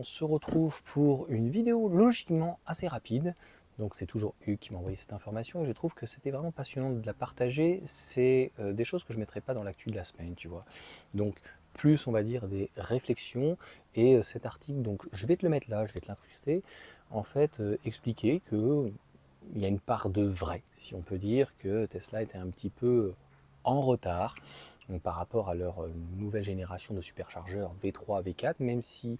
On se retrouve pour une vidéo logiquement assez rapide. Donc c'est toujours Hugues qui m'a envoyé cette information et je trouve que c'était vraiment passionnant de la partager. C'est des choses que je ne mettrais pas dans l'actu de la semaine, tu vois. Donc plus on va dire des réflexions et cet article, donc je vais te le mettre là, je vais te l'incruster, en fait expliquer que il y a une part de vrai, si on peut dire, que Tesla était un petit peu en retard donc, par rapport à leur nouvelle génération de superchargeurs V3, V4, même si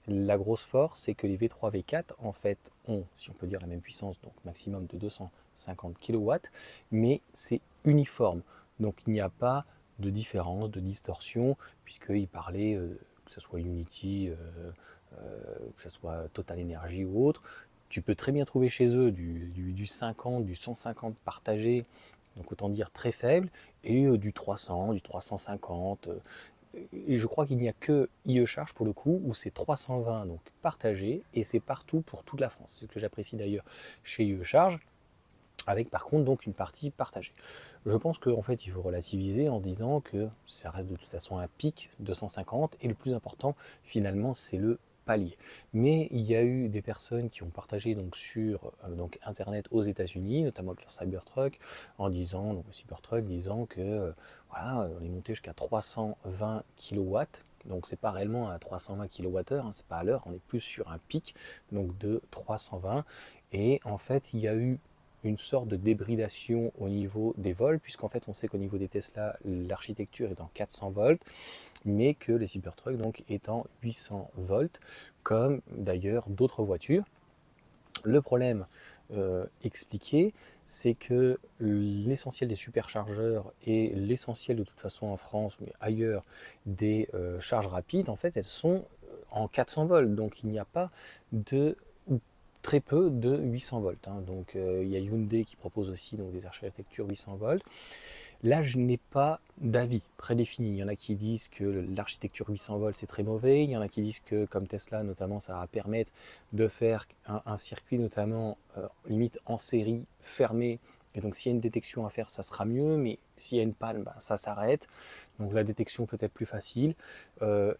la grosse force, c'est que les V3, V4, en fait, ont, si on peut dire, la même puissance, donc maximum de 250 kW, mais c'est uniforme. Donc il n'y a pas de différence, de distorsion, puisqu'ils parlaient, que ce soit Unity, que ce soit Total Energy ou autre, tu peux très bien trouver chez eux du 50, du 150 partagé, donc autant dire très faible, et du 300, du 350. Et je crois qu'il n'y a que IE Charge pour le coup, où c'est 320 donc partagé, et c'est partout pour toute la France. C'est ce que j'apprécie d'ailleurs chez IE Charge, avec par contre donc une partie partagée. Je pense qu'en fait il faut relativiser en se disant que ça reste de toute façon un pic de 150 et le plus important finalement c'est le palier. Mais il y a eu des personnes qui ont partagé donc sur donc internet aux États-Unis, notamment avec leur Cybertruck, en disant donc le Cybertruck disant que voilà on est monté jusqu'à 320 kW. Donc c'est pas réellement à 320 kWh, hein, c'est pas à l'heure, on est plus sur un pic donc de 320. Et en fait il y a eu une sorte de débridation au niveau des volts, puisqu'en fait on sait qu'au niveau des Tesla, l'architecture est en 400 volts, mais que les Cybertruck donc est en 800 volts, comme d'ailleurs d'autres voitures. Le problème expliqué, c'est que l'essentiel des superchargeurs et l'essentiel de toute façon en France, mais ailleurs, des charges rapides, en fait, elles sont en 400 volts. Donc il n'y a pas de ou très peu de 800 volts, hein. Donc il y a Hyundai qui propose aussi donc, des architectures 800 volts. Là, je n'ai pas d'avis prédéfini. Il y en a qui disent que l'architecture 800 volts c'est très mauvais. Il y en a qui disent que, comme Tesla notamment, ça va permettre de faire un circuit notamment limite en série fermé. Et donc, s'il y a une détection à faire, ça sera mieux. Mais s'il y a une panne, bah, ça s'arrête. Donc, la détection peut être plus facile,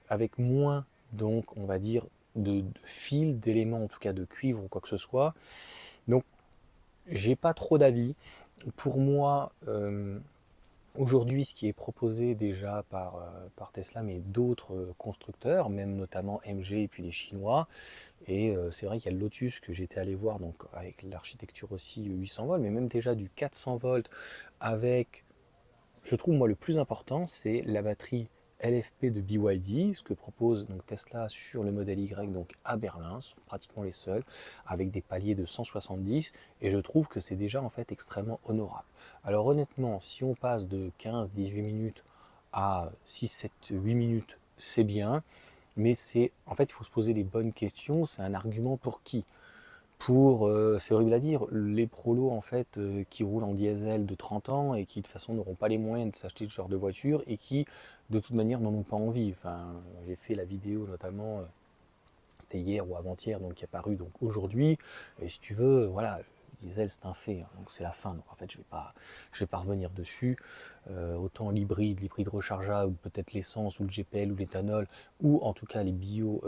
avec moins, donc, on va dire, de fils, d'éléments, en tout cas de cuivre ou quoi que ce soit. Donc, j'ai pas trop d'avis. Pour moi, aujourd'hui, ce qui est proposé déjà par Tesla, mais d'autres constructeurs, même notamment MG et puis les Chinois, et c'est vrai qu'il y a le Lotus que j'étais allé voir, donc avec l'architecture aussi 800 volts, mais même déjà du 400 volts avec, je trouve moi le plus important, c'est la batterie LFP de BYD, ce que propose donc Tesla sur le modèle Y donc à Berlin, ce sont pratiquement les seuls, avec des paliers de 170, et je trouve que c'est déjà en fait extrêmement honorable. Alors honnêtement, si on passe de 15-18 minutes à 6-7-8 minutes, c'est bien, mais c'est en fait il faut se poser les bonnes questions, c'est un argument pour qui? Pour, c'est horrible à dire, les prolos en fait qui roulent en diesel de 30 ans et qui de toute façon n'auront pas les moyens de s'acheter ce genre de voiture et qui de toute manière n'en ont pas envie. Enfin, j'ai fait la vidéo notamment, c'était hier ou avant-hier, donc qui est paru donc aujourd'hui. Et si tu veux, voilà, le diesel c'est un fait, hein, donc c'est la fin. Donc en fait, je vais pas revenir dessus. Autant l'hybride rechargeable, peut-être l'essence ou le GPL ou l'éthanol, ou en tout cas les bio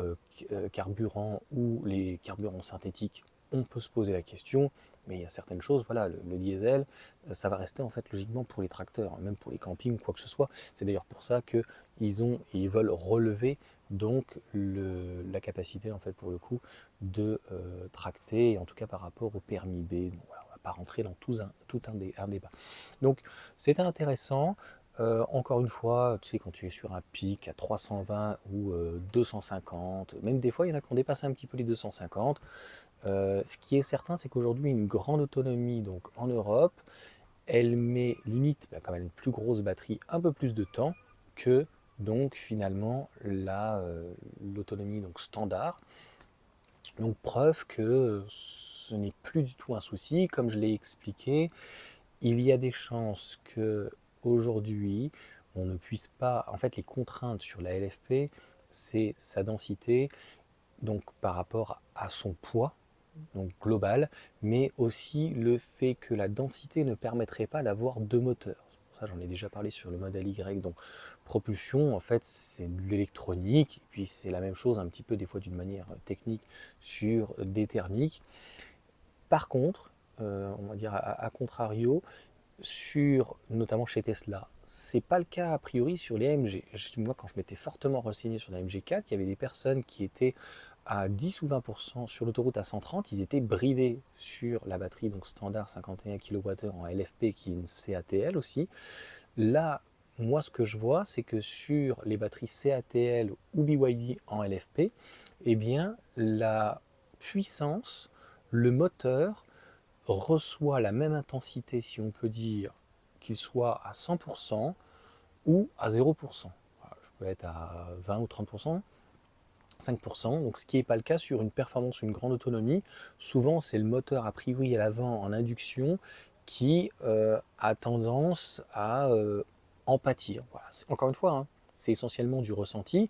carburants ou les carburants synthétiques, on peut se poser la question. Mais il y a certaines choses, voilà, le diesel, ça va rester en fait logiquement pour les tracteurs, hein, même pour les campings ou quoi que ce soit. C'est d'ailleurs pour ça qu'ils veulent relever donc la capacité en fait pour le coup de tracter, en tout cas par rapport au permis B. Donc, voilà, on ne va pas rentrer dans un débat. Donc c'était intéressant. Encore une fois, tu sais, quand tu es sur un pic à 320 ou 250, même des fois il y en a qui ont dépassé un petit peu les 250. Ce qui est certain, c'est qu'aujourd'hui une grande autonomie donc en Europe, elle met limite bah, quand même une plus grosse batterie, un peu plus de temps que donc finalement l'autonomie donc standard. Donc preuve que ce n'est plus du tout un souci. Comme je l'ai expliqué, il y a des chances que aujourd'hui on ne puisse pas. En fait, les contraintes sur la LFP, c'est sa densité, donc par rapport à son poids, donc global, mais aussi le fait que la densité ne permettrait pas d'avoir deux moteurs. ça j'en ai déjà parlé sur le modèle Y. Donc propulsion, en fait, c'est de l'électronique, et puis c'est la même chose un petit peu des fois d'une manière technique sur des thermiques. Par contre, on va dire à contrario, notamment chez Tesla, c'est pas le cas a priori sur les AMG. Moi, quand je m'étais fortement renseigné sur la MG4, il y avait des personnes qui étaient à 10 ou 20% sur l'autoroute à 130, ils étaient bridés sur la batterie donc standard 51 kWh en LFP qui est une CATL aussi. Là, moi ce que je vois, c'est que sur les batteries CATL ou BYD en LFP, eh bien la puissance, le moteur reçoit la même intensité, si on peut dire, qu'il soit à 100% ou à 0%. Voilà, je peux être à 20 ou 30%, 5%, donc ce qui n'est pas le cas sur une performance, une grande autonomie. Souvent, c'est le moteur a priori à l'avant en induction qui a tendance à en pâtir. Voilà. Encore une fois, hein, c'est essentiellement du ressenti.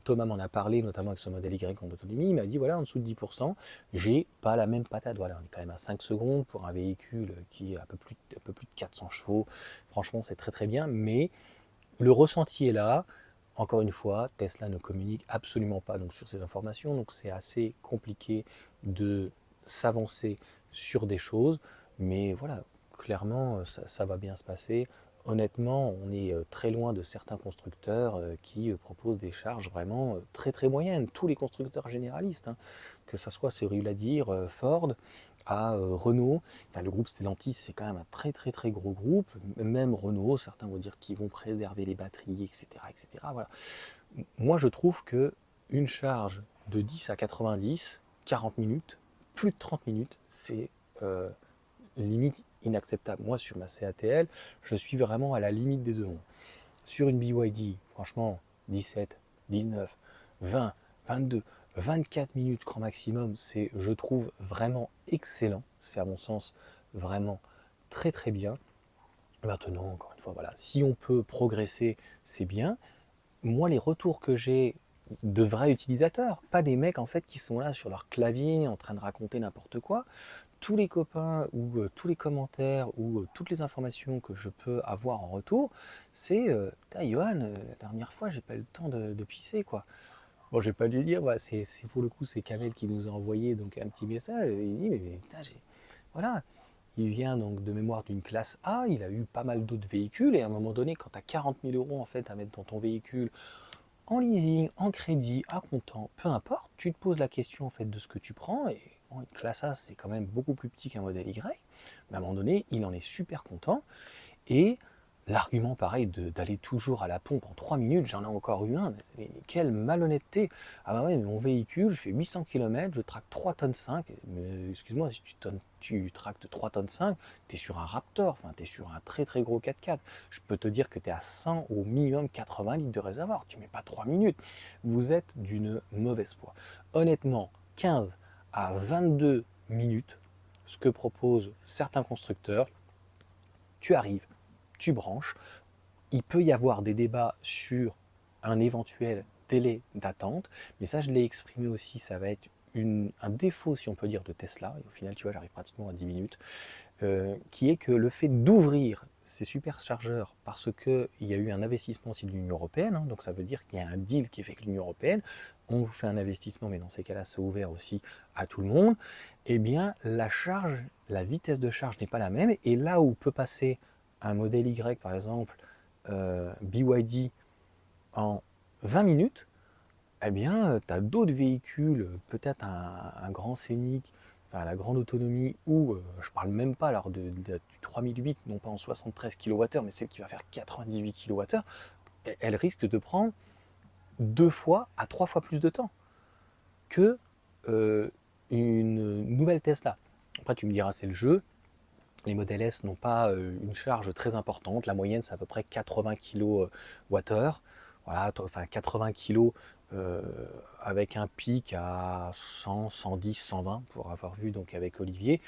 Thomas m'en a parlé, notamment avec son modèle Y en autonomie. Il m'a dit voilà, en dessous de 10%, j'ai pas la même patate. Voilà, on est quand même à 5 secondes pour un véhicule qui est un peu plus de 400 chevaux. Franchement, c'est très très bien, mais le ressenti est là. Encore une fois, Tesla ne communique absolument pas donc, sur ces informations, donc c'est assez compliqué de s'avancer sur des choses, mais voilà, clairement, ça va bien se passer. Honnêtement, on est très loin de certains constructeurs qui proposent des charges vraiment très très moyennes. Tous les constructeurs généralistes, hein, que ce soit, c'est horrible à dire, Ford, à Renault. Enfin, le groupe Stellantis, c'est quand même un très très très gros groupe. Même Renault, certains vont dire qu'ils vont préserver les batteries, etc., etc. Voilà. Moi, je trouve que une charge de 10 à 90, 40 minutes, plus de 30 minutes, c'est limite inacceptable. Moi, sur ma CATL, je suis vraiment à la limite des deux mondes. Sur une BYD, franchement, 17, 19, 20, 22, 24 minutes grand maximum, c'est, je trouve, vraiment excellent. C'est à mon sens vraiment très très bien. Maintenant, encore une fois, voilà, si on peut progresser, c'est bien. Moi, les retours que j'ai de vrais utilisateurs, pas des mecs en fait qui sont là sur leur clavier en train de raconter n'importe quoi, tous les copains ou tous les commentaires ou toutes les informations que je peux avoir en retour, c'est Johan, la dernière fois, j'ai pas eu le temps de pisser quoi. Bon, je vais pas lui dire, bah, pour le coup, c'est Kamel qui nous a envoyé donc un petit message. Et il dit, mais putain, voilà, il vient donc de mémoire d'une classe A, il a eu pas mal d'autres véhicules, et à un moment donné, quand tu as 40 000 euros en fait à mettre dans ton véhicule, en leasing, en crédit, à comptant, peu importe, tu te poses la question en fait de ce que tu prends, et bon, une classe A c'est quand même beaucoup plus petit qu'un modèle Y, mais à un moment donné, il en est super content, et l'argument pareil d'aller toujours à la pompe en 3 minutes, j'en ai encore eu un, mais quelle malhonnêteté. Ah bah ouais, mais mon véhicule, je fais 800 km, je tracte 3 tonnes 5, mais excuse-moi, si tu tractes 3 tonnes 5, tu es sur un Raptor, enfin tu es sur un très très gros 4x4. Je peux te dire que tu es à 100 au minimum 80 litres de réservoir, tu mets pas 3 minutes. Vous êtes d'une mauvaise foi. Honnêtement, 15 à 22 minutes, ce que proposent certains constructeurs, tu arrives, tu branches. Il peut y avoir des débats sur un éventuel délai d'attente, mais ça je l'ai exprimé aussi, ça va être un défaut si on peut dire de Tesla, et au final tu vois j'arrive pratiquement à 10 minutes, qui est que le fait d'ouvrir ces superchargeurs parce qu'il y a eu un investissement aussi de l'Union Européenne, hein, donc ça veut dire qu'il y a un deal qui est fait avec l'Union Européenne, on vous fait un investissement, mais dans ces cas-là c'est ouvert aussi à tout le monde, eh bien la charge, la vitesse de charge n'est pas la même, et là où peut passer un modèle Y par exemple, BYD en 20 minutes, eh bien, tu as d'autres véhicules, peut-être un grand Scénic, enfin, la grande autonomie, ou je parle même pas alors du 3008, non pas en 73 kWh, mais celle qui va faire 98 kWh, elle risque de prendre 2 fois à 3 fois plus de temps que une nouvelle Tesla. Après, tu me diras, c'est le jeu. Les modèles S n'ont pas une charge très importante. La moyenne, c'est à peu près 80 kWh. Voilà, enfin 80 kg avec un pic à 100, 110, 120 pour avoir vu donc avec Olivier.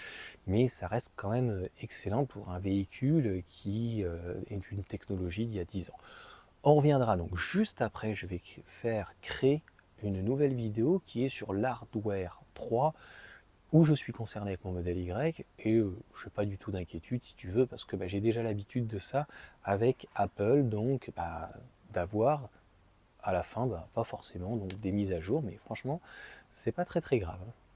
Mais ça reste quand même excellent pour un véhicule qui est d'une technologie d'il y a 10 ans. On reviendra donc juste après, je vais faire créer une nouvelle vidéo qui est sur l'Hardware 3. où je suis concerné avec mon modèle Y et je n'ai pas du tout d'inquiétude si tu veux parce que j'ai déjà l'habitude de ça avec Apple, donc d'avoir à la fin, pas forcément donc des mises à jour, mais franchement c'est pas très très grave.